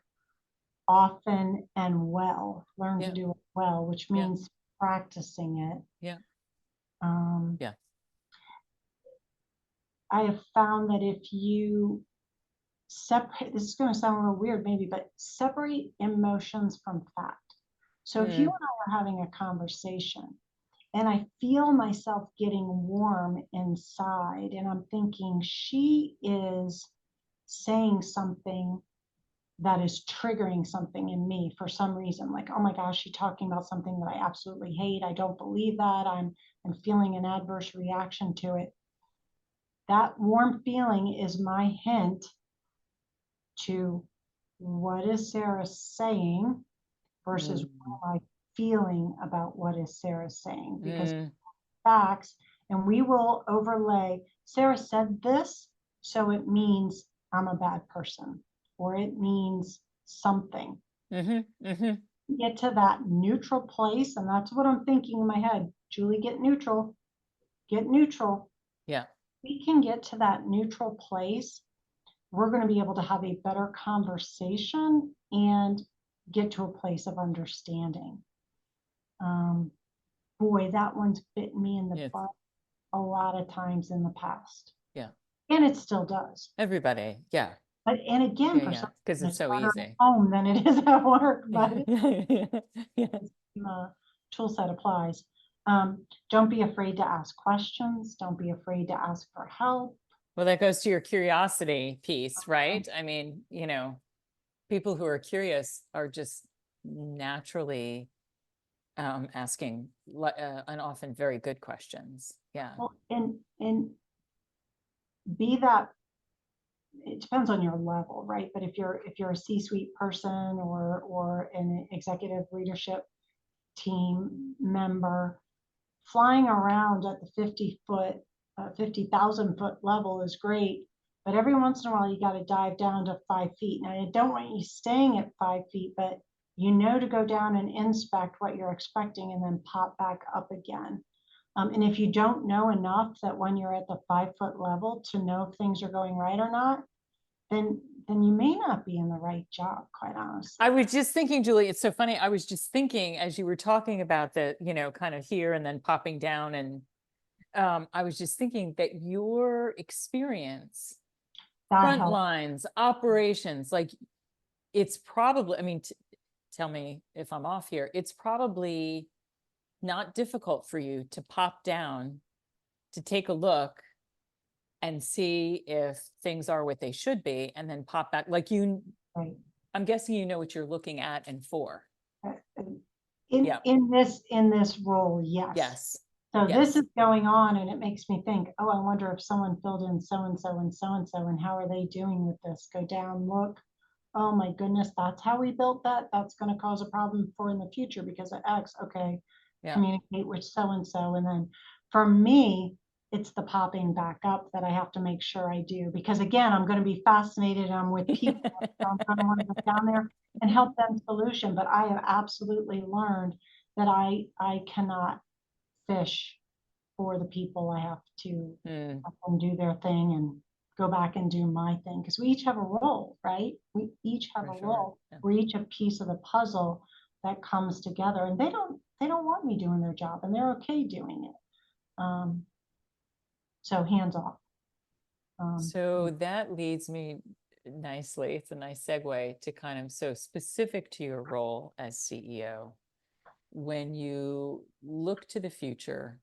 often and well, learn to do it well, which means practicing it. Yeah. I have found that if you separate, this is going to sound a little weird maybe, but separate emotions from fact. So if you and I are having a conversation and I feel myself getting warm inside and I'm thinking she is saying something that is triggering something in me for some reason, like, oh my gosh, she's talking about something that I absolutely hate. I don't believe that. I'm feeling an adverse reaction to it. That warm feeling is my hint to what is Sarah saying versus what am I feeling about what is Sarah saying, because facts, and we will overlay, Sarah said this, so it means I'm a bad person, or it means something. Get to that neutral place, and that's what I'm thinking in my head. Julie, get neutral. Get neutral. Yeah. We can get to that neutral place. We're going to be able to have a better conversation and get to a place of understanding. Boy, that one's bitten me in the butt a lot of times in the past. Yeah. And it still does. Everybody. Yeah. But, and again, for some, because it's so easy at home than it is at work, but yeah. Tool set applies. Don't be afraid to ask questions. Don't be afraid to ask for help. Well, that goes to your curiosity piece, right? I mean, you know, people who are curious are just naturally asking and often very good questions. Yeah. Well, and be that, it depends on your level, right? But if you're a C-suite person or an executive leadership team member, flying around at the 50,000 foot level is great, but every once in a while you got to dive down to 5 feet. Now, I don't want you staying at 5 feet, but you know to go down and inspect what you're expecting and then pop back up again. And if you don't know enough that when you're at the 5 foot level to know if things are going right or not, then you may not be in the right job, quite honestly. I was just thinking, Julie, it's so funny. I was just thinking as you were talking about the, you know, kind of here and then popping down, and I was just thinking that your experience, front lines, operations, like it's probably, I mean, tell me if I'm off here, it's probably not difficult for you to pop down to take a look and see if things are what they should be, and then pop back. Like Right. I'm guessing you know what you're looking at and for. Uh, Yeah. in this role, yes. Yes. So this Yes. is going on, and it makes me think, oh, I wonder if someone filled in so and so and so and so, and how are they doing with this? Go down, look. Oh my goodness, that's how we built that. That's going to cause a problem for in the future because of X. Okay, Yeah. communicate with so and so, and then for me, it's the popping back up that I have to make sure I do, because again, I'm going to be fascinated. I'm with people. So I'm going to want to go down there and help them solution. But I have absolutely learned that I cannot fish for the people. I have to let them do their thing and go back and do my thing, because we each have a role, right? We each have For a sure. role. Yeah. We're each a piece of the puzzle that comes together, and they don't want me doing their job, and they're okay doing it. So hands off. So that leads me nicely. It's a nice segue to kind of, so specific to your role as CEO, when you look to the future,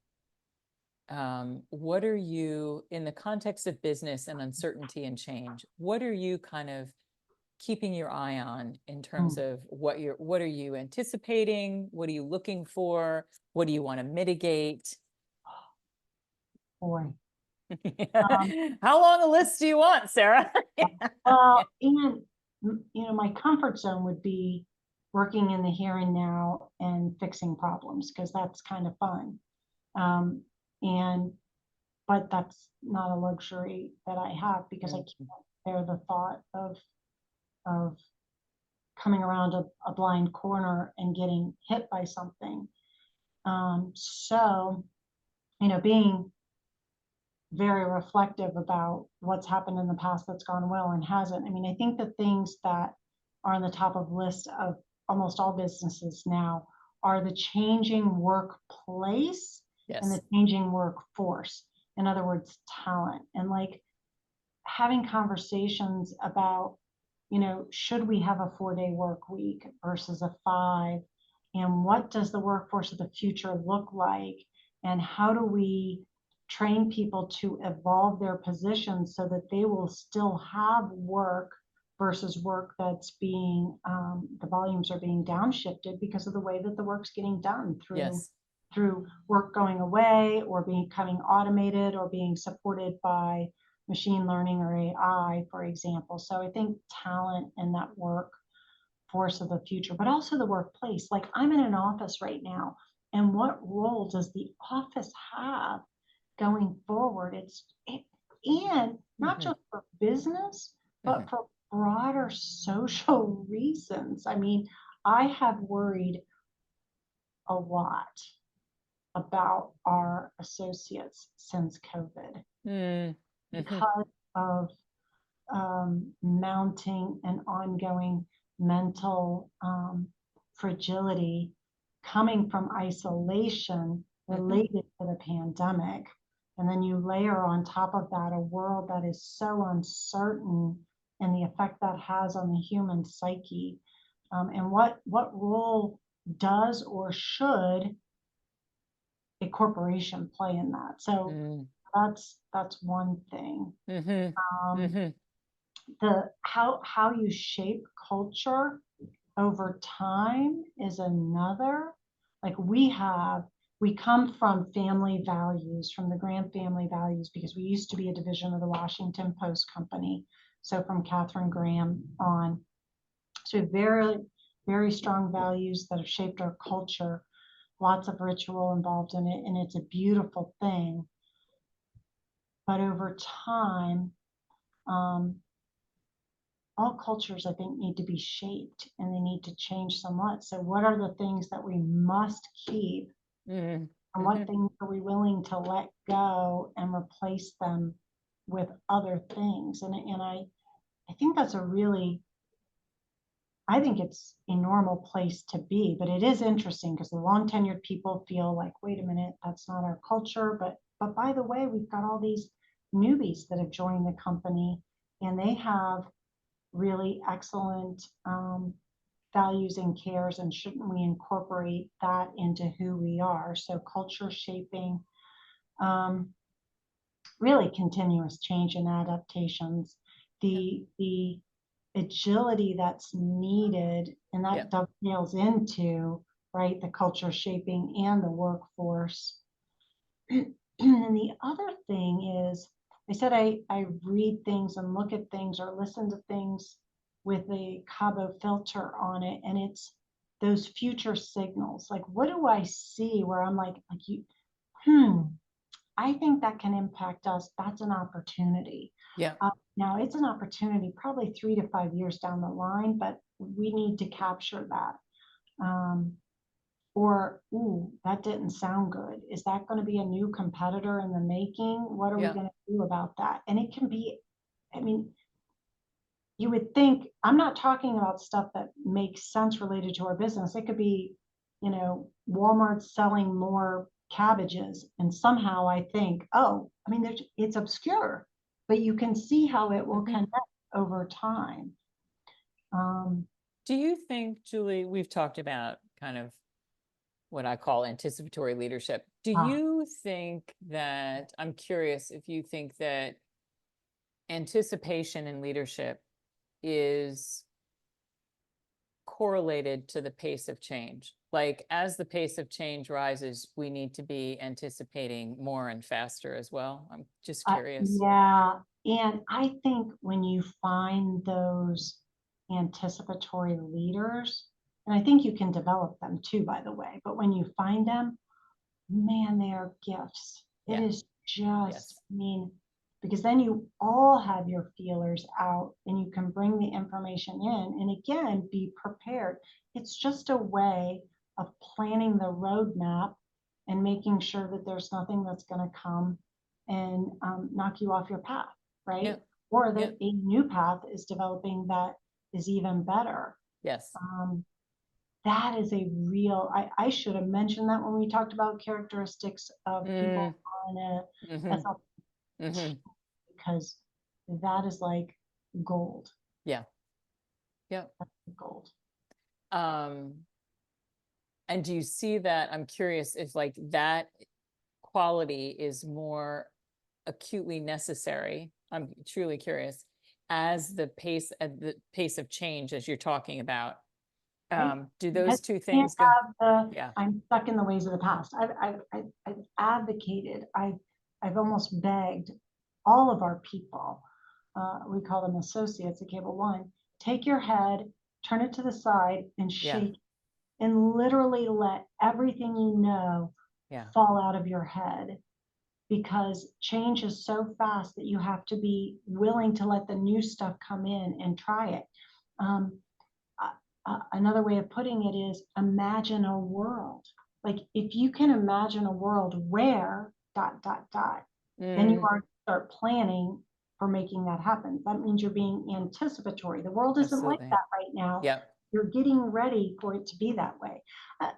what are you, in the context of business and uncertainty and change, what are you kind of keeping your eye on in terms of what are you anticipating? What are you looking for? What do you want to mitigate? Boy. How long a list do you want, Sarah? Well, and my comfort zone would be working in the here and now and fixing problems, because that's kind of fun. And but that's not a luxury that I have, because I can't bear the thought of coming around a blind corner and getting hit by something. So, being very reflective about what's happened in the past that's gone well and hasn't. I mean, I think the things that are on the top of list of almost all businesses now are the changing workplace and the changing workforce. In other words, talent, and like having conversations about, should we have a 4-day work week versus a 5? And what does the workforce of the future look like? And how do we train people to evolve their positions so that they will still have work versus work that's being, the volumes are being downshifted because of the way that the work's getting done through work going away or becoming automated or being supported by machine learning or AI, for example. So I think talent and that workforce of the future, but also the workplace. Like, I'm in an office right now, and what role does the office have going forward? And not just for business, but for broader social reasons. I mean, I have worried a lot about our associates since COVID because of mounting and ongoing mental fragility coming from isolation related to the pandemic. And then you layer on top of that a world that is so uncertain and the effect that has on the human psyche. And what role does or should a corporation play in that? So that's one thing. The how you shape culture over time is another. Like, we come from family values, from the Grant family values, because we used to be a division of the Washington Post Company. So from Catherine Graham on. So very, very strong values that have shaped our culture, lots of ritual involved in it, and it's a beautiful thing. But over time, all cultures, I think, need to be shaped, and they need to change somewhat. So what are the things that we must keep, and what things are we willing to let go and replace them with other things? And I think that's I think it's a normal place to be, but it is interesting because the long tenured people feel like, wait a minute, that's not our culture. But by the way, we've got all these newbies that have joined the company, and they have really excellent values and cares, and shouldn't we incorporate that into who we are? So culture shaping, really continuous change and adaptations, the agility that's needed, and that Yeah. dovetails into, right, the culture shaping and the workforce. And the other thing is, I said I read things and look at things or listen to things with a Cabo filter on it, and it's those future signals. Like, what do I see where I'm like you, I think that can impact us. That's an opportunity. Yeah. Now, it's an opportunity probably 3 to 5 years down the line, but we need to capture that. Or, ooh, that didn't sound good. Is that going to be a new competitor in the making? What are we Yeah. going to do about that? And it can be, I mean, you would think, I'm not talking about stuff that makes sense related to our business. It could be, Walmart selling more cabbages. And somehow I think, oh, I mean, it's obscure, but you can see how it will connect over time. Do you think, Julie, we've talked about kind of what I call anticipatory leadership. Do you think that, I'm curious if you think that anticipation in leadership is correlated to the pace of change? Like, as the pace of change rises, we need to be anticipating more and faster as well. I'm just curious. Yeah. And I think when you find those anticipatory leaders, and I think you can develop them too, by the way, but when you find them, man, they are gifts. It is just, I mean, because then you all have your feelers out and you can bring the information in and again, be prepared. It's just a way of planning the roadmap and making sure that there's nothing that's going to come and knock you off your path, right? Yeah. Or that a new path is developing that is even better. Yes. That is a real, I should have mentioned that when we talked about characteristics of people on a because that is like gold. Yeah. Yeah. Gold. And do you see that? I'm curious if like that quality is more acutely necessary. I'm truly curious as the pace of change, as you're talking about. Do those two things go? I'm stuck in the ways of the past. I've advocated, I've almost begged all of our people, we call them associates at Cable One, take your head, turn it to the side and shake and literally let everything fall out of your head, because change is so fast that you have to be willing to let the new stuff come in and try it. Another way of putting it is imagine a world. Like if you can imagine a world where ... then you are start planning for making that happen. That means you're being anticipatory. The world isn't like that right now. You're getting ready for it to be that way.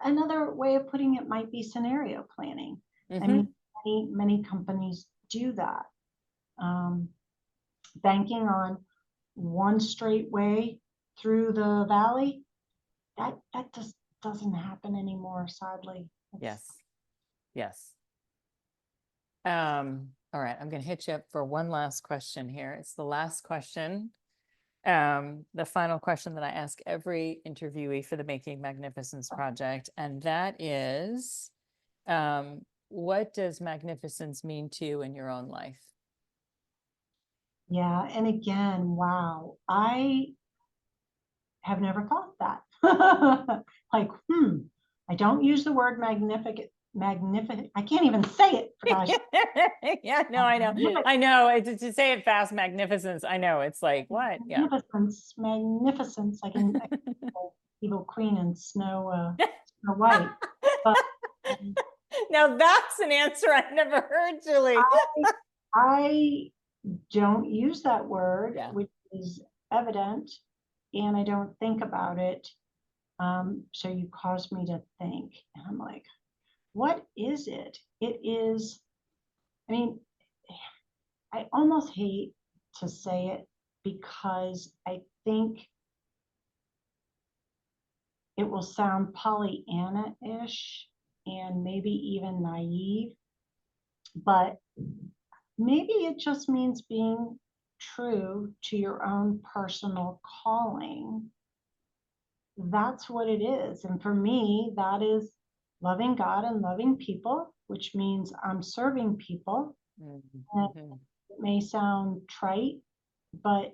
Another way of putting it might be scenario planning. I mean, many companies do that. Banking on one straight way through the valley, that just doesn't happen anymore, sadly. Yes. All right, I'm going to hit you up for one last question here. It's the last question. The final question that I ask every interviewee for the Making Magnificence project, and that is, what does magnificence mean to you in your own life? Yeah, and again, wow, I have never thought that. Like, I don't use the word magnificent. I can't even say it, for gosh. Yeah, no, I know. To say it fast, magnificence. I know. It's like, what? Magnificence, like in Evil Queen and Snow White. But now that's an answer I've never heard, Julie. I don't use that word, which is evident, and I don't think about it. So you caused me to think, and I'm like, what is it? It is, I mean, I almost hate to say it because I think it will sound Pollyanna-ish and maybe even naive, but maybe it just means being true to your own personal calling. That's what it is. And for me, that is loving God and loving people, which means I'm serving people. And it may sound trite, but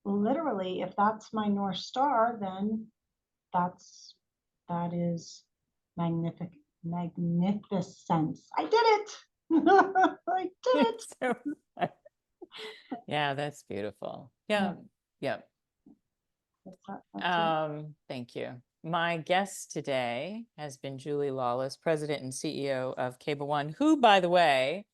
literally, if that's my North Star, then that is magnificence. I did it. I did it. So, yeah, that's beautiful. Yeah. Yeah. Thank you. My guest today has been Julie Laulis, President and CEO of Cable One, who, by the way,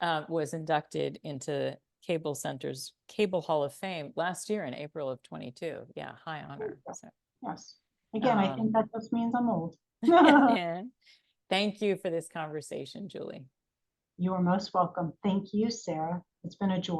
was inducted into Cable Center's Cable Hall of Fame last year in April of 22. Yeah, high honor. So, yes. Again, I think that just means I'm old. Thank you for this conversation, Julie. You are most welcome. Thank you, Sarah. It's been a joy.